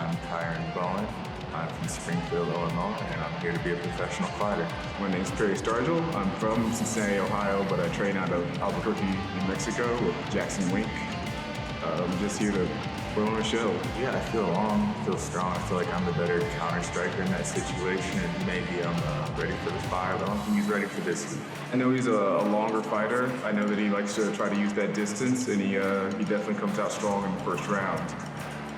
I'm Kyron Bowen. I'm from Springfield, Illinois, and I'm here to be a professional fighter. My name's Bowen and Stargel. I'm from Cincinnati, Ohio, but I train out of Albuquerque, New Mexico with Jackson Wink. I'm just here to put on a show. Yeah, I feel long, I feel strong. I feel like I'm the better counter striker in that situation, and maybe I'm ready for the fight. I don't think he's ready for this. I know he's a longer fighter. I know that he likes to try to use that distance, and he definitely comes out strong in the first round.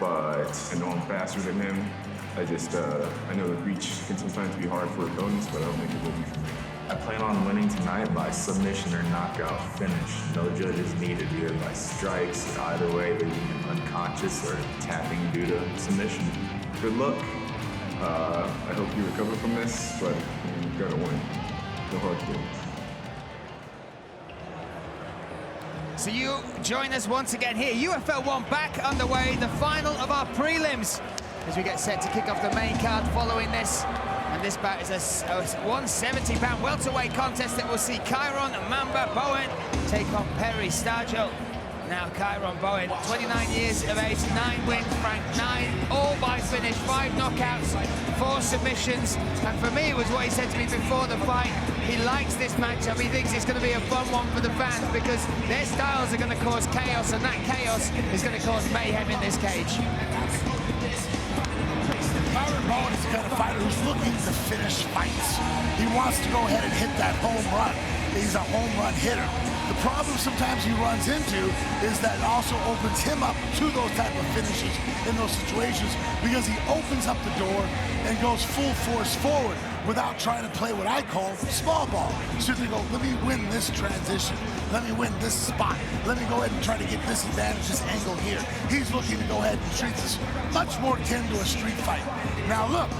But I know I'm faster than him. I know the reach can sometimes be hard for opponents, but I don't think it will be for me. I plan on winning tonight by submission or knockout finish. No judges needed here by strikes. Either way, they're either unconscious or tapping due to submission. Good luck. I hope you recover from this, but you're gonna win. No hard feelings. So you join us once again here. UFL 1 back underway, the final of our prelims, as we get set to kick off the main card following this. And this bout is a 170-pound welterweight contest that will see Kyron Bowen take on Perry Stargel. Now Kyron Bowen, 29 years of age, 9 wins, ranked 9, all by finish, 5 knockouts, 4 submissions. And for me, it was what he said to me before the fight. He likes this matchup. He thinks it's going to be a fun one for the fans because their styles are going to cause chaos, and that chaos is going to cause mayhem in this cage. Kyron Bowen is the kind of fighter who's looking to finish fights. He wants to go ahead and hit that home run. He's a home run hitter. The problem sometimes he runs into is that it also opens him up to those type of finishes in those situations because he opens up the door and goes full force forward without trying to play what I call small ball. So they go, let me win this transition. Let me win this spot. Let me go ahead and try to get this advantage, this angle here. He's looking to go ahead and treat this much more akin to a street fight. Now look,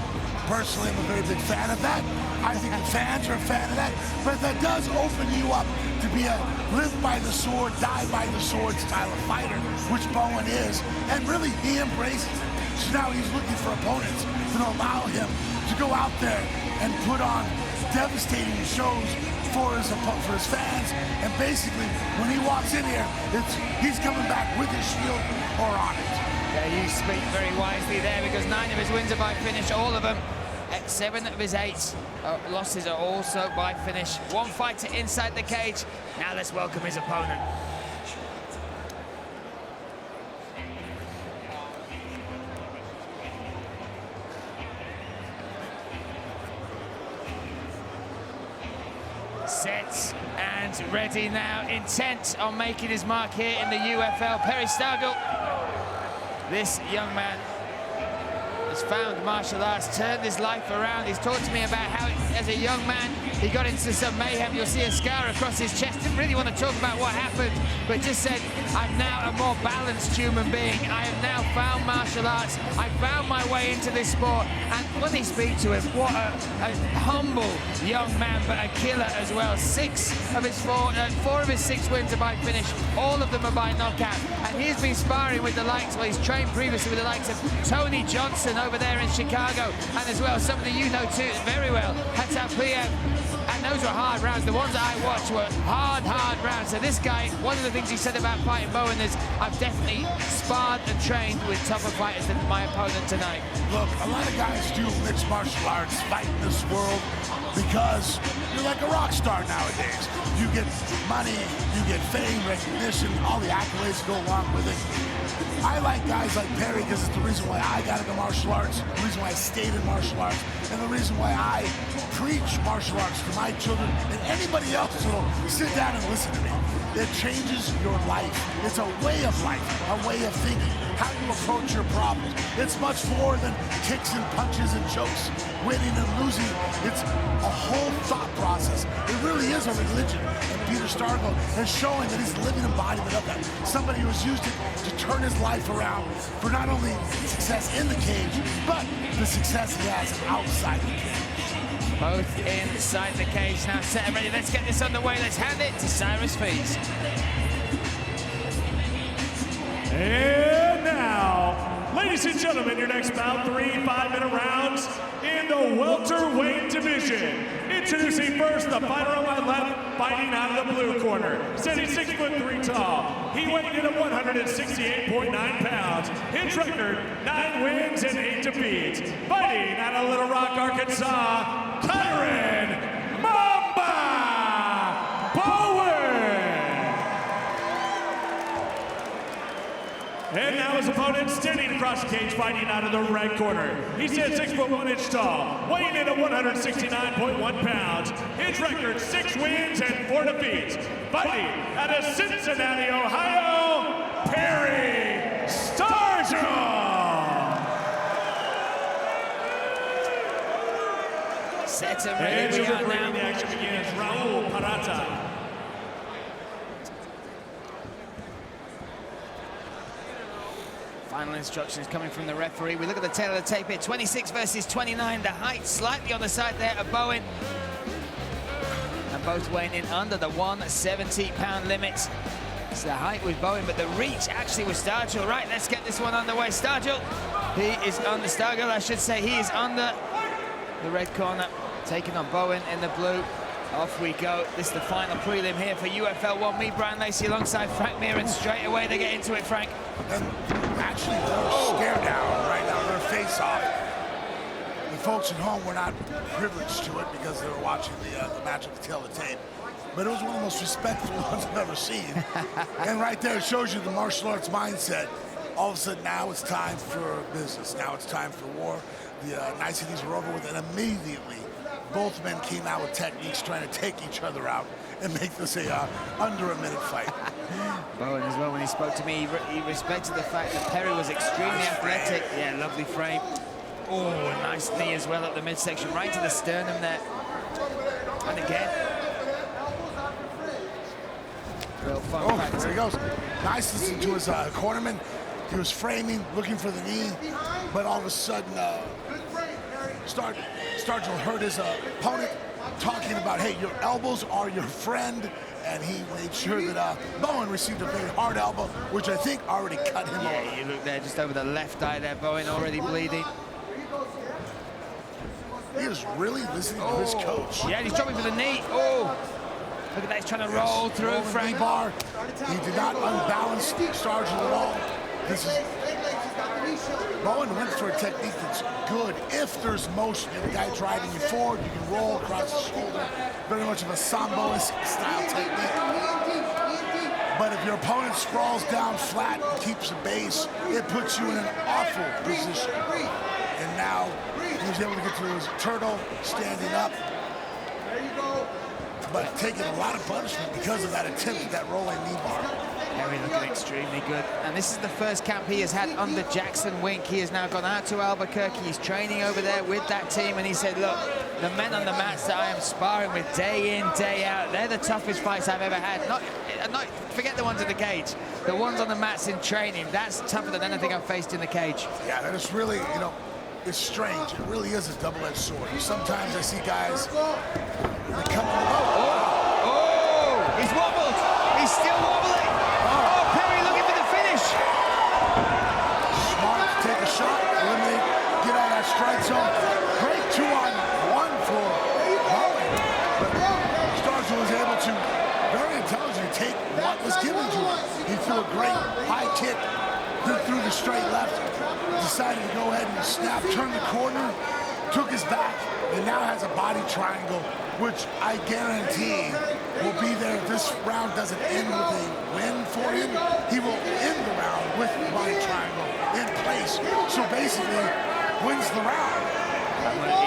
personally, I'm a very big fan of that. I think the fans are a fan of that, but that does open you up to be a live by the sword, die by the sword style of fighter, which Bowen is, and really he embraces it. So now he's looking for opponents that allow him to go out there and put on devastating shows for his fans, and basically when he walks in here, he's coming back with his shield or on it. Yeah, you speak very wisely there because 9 of his wins are by finish, all of them. 7 of his 8 losses are also by finish. 1 fighter inside the cage. Now let's welcome his opponent. Set and ready now, intent on making his mark here in the UFL. Perry Stargel, this young man has found martial arts, turned his life around. He's talked to me about how, as a young man, he got into some mayhem. You'll see a scar across his chest. Didn't really want to talk about what happened, but just said, I'm now a more balanced human being. I have now found martial arts. I found my way into this sport. And when they speak to him, what a humble young man, but a killer as well. 4 of his 6 wins are by finish. All of them are by knockout. And he's been sparring with the likes, well, he's trained previously with the likes of Tony Johnson over there in Chicago, and as well somebody you know too very well, Hatapiev. And those were hard rounds. The ones that I watched were hard rounds. So this guy, one of the things he said about fighting Bowen is, I've definitely sparred and trained with tougher fighters than my opponent tonight. Look, a lot of guys do mixed martial arts, fight in this world, because you're like a rock star nowadays. You get money, you get fame, recognition, all the accolades go along with it. I like guys like Perry because it's the reason why I got into martial arts, the reason why I stayed in martial arts, and the reason why I preach martial arts to my children and anybody else who'll sit down and listen to me. It changes your life. It's a way of life, a way of thinking, how you approach your problems. It's much more than kicks and punches and jokes, winning and losing. It's a whole thought process. It really is a religion. And Peter Stargel is showing that he's a living embodiment of that. Somebody who's used it to turn his life around for not only success in the cage, but the success he has outside the cage. Both inside the cage now, set and ready. Let's get this underway. Let's hand it to Cyrus Fees. And now, ladies and gentlemen, your next bout, 3 5-minute rounds in the welterweight division. Introducing first the fighter on my left, fighting out of the blue corner. Standing 6'3" tall. He weighing in at 168.9 pounds. His record, 9 wins, wins and 8 defeats. Fighting out of Little Rock, Arkansas, Kyron Bowen. And now his opponent standing across the cage, fighting out of the red corner. He stands 6 foot 1 inch tall, weighing in at 169.1 pounds. His record 6 wins and 4 defeats. Fighting out of Cincinnati, Ohio, Perry Stargel. Set and ready. We are now. The action begins. Raul Parata. Final instructions coming from the referee. We look at the tail of the tape here. 26 versus 29. The height slightly on the side there of Bowen. And both weighing in under the 170-pound limit. So the height was Bowen, but the reach actually was Stargel. Right, let's get this one underway. Stargel, he is under Stargel, I should say. He is under the red corner, taking on Bowen in the blue. Off we go. This is the final prelim here for UFL 1. Me, Brian Lacey, alongside Frank Mir, and straight away they get into it, Frank. And actually, they're stare down right now. They're face off. The folks at home were not privileged to it because they were watching the match at the tail of the tape. But it was one of the most respectful ones I've ever seen. And right there, it shows you the martial arts mindset. All of a sudden, now it's time for business. Now it's time for war. The niceties were over with, and immediately, both men came out with techniques trying to take each other out and make this a under a minute fight. Bowen as well, when he spoke to me, he respected the fact that Perry was extremely athletic. Yeah, lovely frame. Oh, nice knee as well at the midsection, right to the sternum there. And again. Real fun. Oh, there he goes. Nice listening to his cornerman. He was framing, looking for the knee, but all of a sudden, Stargel heard his opponent talking about, hey, your elbows are your friend, and he made sure that Bowen received a very hard elbow, which I think already cut him off. Yeah, you look there, just over the left eye there, Bowen already bleeding. He is really listening to his coach. Yeah, he's dropping for the knee. Oh, look at that, he's trying to roll through, Frank. Bar. He did not unbalance Stargel at all. This is Bowen went for a technique that's good if there's motion. The guy driving you forward, you can roll across the shoulder. Very much of a Sambo-esque style technique. But if your opponent sprawls down flat and keeps a base, it puts you in an awful position. And now he was able to get through his turtle, standing up. But taking a lot of punishment because of that attempt at that rolling knee bar. Perry looking extremely good. And this is the first camp he has had under Jackson Wink. He has now gone out to Albuquerque. He's training over there with that team. And he said, look, the men on the mats that I am sparring with day in, day out, they're the toughest fights I've ever had. Not forget the ones in the cage. The ones on the mats in training, that's tougher than anything I've faced in the cage. Yeah, that is really, you know, it's strange. It really is a double-edged sword. Sometimes I see guys, they come in. Oh, he's wobbled. He's still wobbling. Oh, Perry looking for the finish. Smart to take a shot, eliminate, get out of that strike zone. Great 2-on-1 for Bowen. But Stargel was able to, very intelligently, take what was given to him. He threw a great high kick, threw the straight left, decided to go ahead and snap, turn the corner, took his back, and now has a body triangle, which I guarantee will be there. If this round doesn't end with a win for him, he will end the round with the body triangle in place. So basically, wins the round.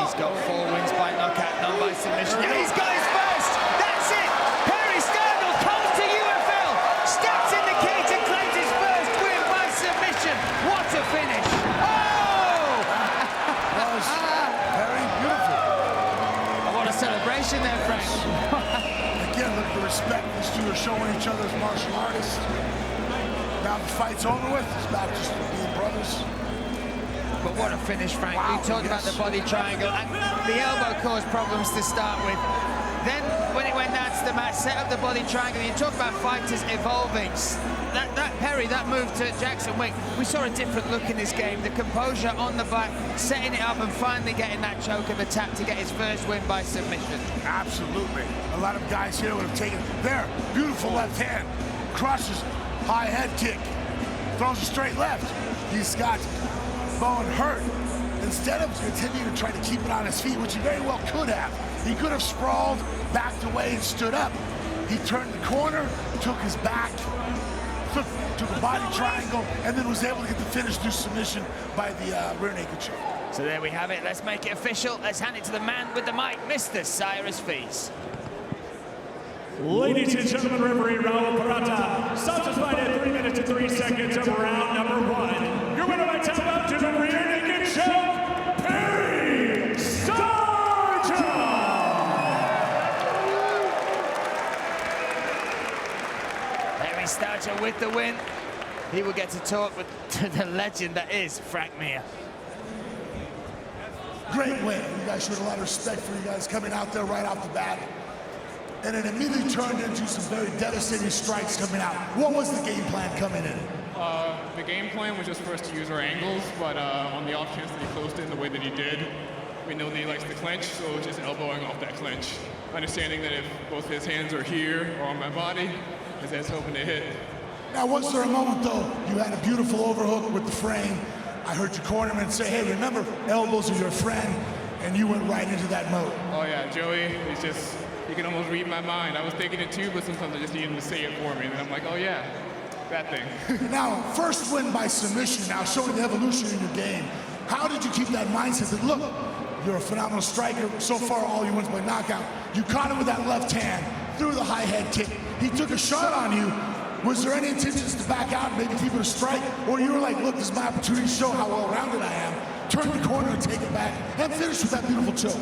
He's got 4 wins by knockout, none by submission. And he's got his first! That's it! Perry Stargel comes to UFL, steps in the cage and claims his first win by submission. What a finish! Oh! That was very beautiful. What a celebration there, Frank. Again, look at the respect these two are showing each other as martial artists. Now the fight's over with. It's back just to being brothers. But what a finish, Frank. Wow, You talked about the body triangle, and the elbow caused problems to start with. Then, when it went down to the mat, set up the body triangle. You talk about fighters evolving. That move to Jackson Wink, we saw a different look in this game. The composure on the back, setting it up and finally getting that choke and the tap to get his first win by submission. Absolutely. A lot of guys here would have taken there. Beautiful left hand. Crushes. High head kick. Throws a straight left. He's got Bowen hurt, instead of continuing to try to keep it on his feet, which he very well could have, he could have sprawled, backed away, and stood up. He turned the corner, took his back, took a body triangle, and then was able to get the finish through submission by the rear naked choke. So there we have it. Let's make it official. Let's hand it to the man with the mic, Mr. Cyrus Feast. Ladies and gentlemen, referee Raul Parata stops his fight at 3 minutes and 3 seconds of round number 1. Your winner by tap out to the rear naked choke, Perry Stargel! Perry Stargel with the win. He will get to talk to the legend that is Frank Mir. Great win. You guys showed a lot of respect for you guys coming out there right off the bat. And it immediately turned into some very devastating strikes coming out. What was the game plan coming in? The game plan was just for us to use our angles, but on the off chance that he closed in the way that he did, we know that he likes to clinch, so it was just elbowing off that clinch. Understanding that if both his hands are here or on my body, his head's hoping to hit. Now, was there a moment, though, you had a beautiful overhook with the frame? I heard your cornerman say, hey, remember, elbows are your friend, and you went right into that mode. Oh yeah, Joey, he's just, he can almost read my mind. I was thinking it too, but sometimes I just need him to say it for me, and then I'm like, oh yeah, that thing. Now, first win by submission, now showing the evolution in your game. How did you keep that mindset that, look, you're a phenomenal striker, so far all your wins by knockout. You caught him with that left hand, threw the high head kick. He took a shot on you. Was there any intentions to back out and maybe keep it a strike? Or you were like, look, this is my opportunity to show how well-rounded I am. Turn the corner and take it back and finish with that beautiful choke.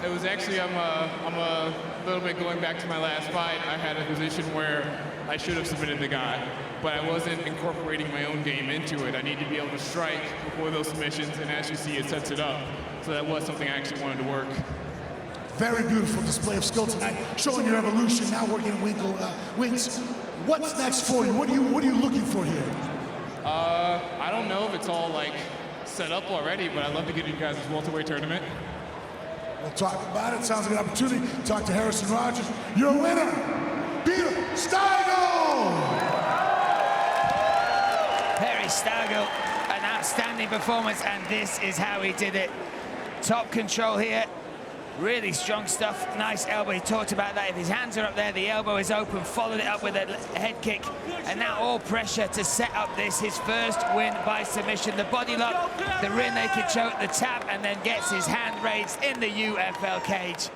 It was actually, I'm a little bit going back to my last fight. I had a position where I should have submitted the guy, but I wasn't incorporating my own game into it. I need to be able to strike before those submissions, and as you see, it sets it up. So that was something I actually wanted to work. Very beautiful display of skill tonight, showing your evolution, now working wings. What's next for you? What are you looking for here? I don't know if it's all like set up already, but I'd love to get you guys this welterweight tournament. We'll talk about it. Sounds like an opportunity. Talk to Harrison Rogers. Your winner, Bout Stargel! Perry Stargel, an outstanding performance, and this is how he did it. Top control here. Really strong stuff, nice elbow. He talked about that. If his hands are up there, the elbow is open, followed it up with a head kick, and now all pressure to set up this, his first win by submission. The body lock, the rear naked choke, the tap, and then gets his hand raised in the UFL cage.